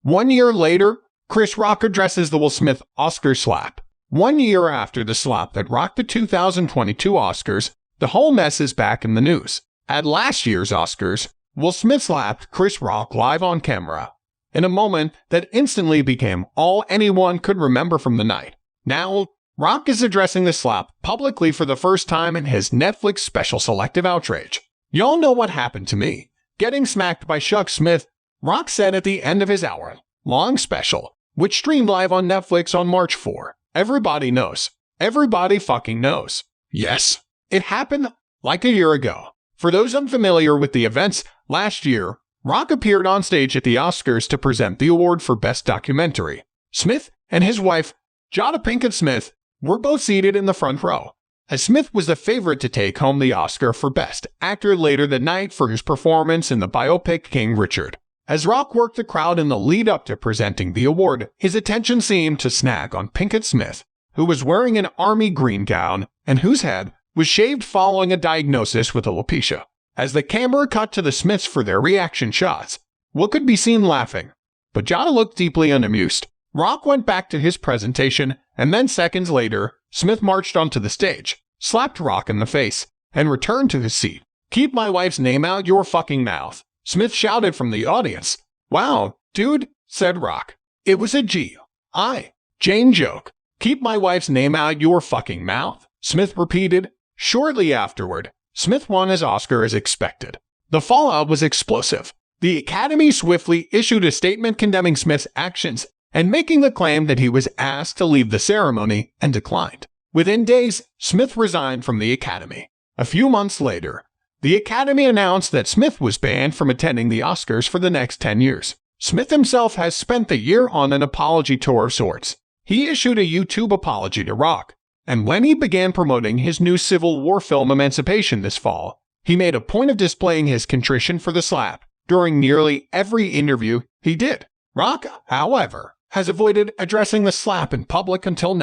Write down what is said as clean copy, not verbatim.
1 year later, Chris Rock addresses the Will Smith Oscar slap. 1 year after the slap that rocked the 2022 Oscars, the whole mess is back in the news. At last year's Oscars, Will Smith slapped Chris Rock live on camera, in a moment that instantly became all anyone could remember from the night. Now, Rock is addressing the slap publicly for the first time in his Netflix special Selective Outrage. "Y'all know what happened to me. Getting smacked by Chuck Smith," Rock said at the end of his hour-long special, which streamed live on Netflix on March 4. "Everybody knows. Everybody fucking knows. Yes, it happened like a year ago." For those unfamiliar with the events, last year, Rock appeared on stage at the Oscars to present the award for Best Documentary. Smith and his wife, Jada Pinkett Smith, were both seated in the front row, as Smith was the favorite to take home the Oscar for Best Actor later that night for his performance in the biopic King Richard. As Rock worked the crowd in the lead-up to presenting the award, his attention seemed to snag on Pinkett Smith, who was wearing an army green gown and whose head was shaved following a diagnosis with alopecia. As the camera cut to the Smiths for their reaction shots, Will could be seen laughing, but Jada looked deeply unamused. Rock went back to his presentation, and then seconds later, Smith marched onto the stage, slapped Rock in the face, and returned to his seat. "Keep my wife's name out your fucking mouth," Smith shouted from the audience. "Wow, dude," said Rock. "It was a Jane joke. Keep my wife's name out your fucking mouth," Smith repeated. Shortly afterward, Smith won his Oscar as expected. The fallout was explosive. The Academy swiftly issued a statement condemning Smith's actions and making the claim that he was asked to leave the ceremony and declined. Within days, Smith resigned from the Academy. A few months later, the Academy announced that Smith was banned from attending the Oscars for the next 10 years. Smith himself has spent the year on an apology tour of sorts. He issued a YouTube apology to Rock, and when he began promoting his new Civil War film Emancipation this fall, he made a point of displaying his contrition for the slap during nearly every interview he did. Rock, however, has avoided addressing the slap in public until now.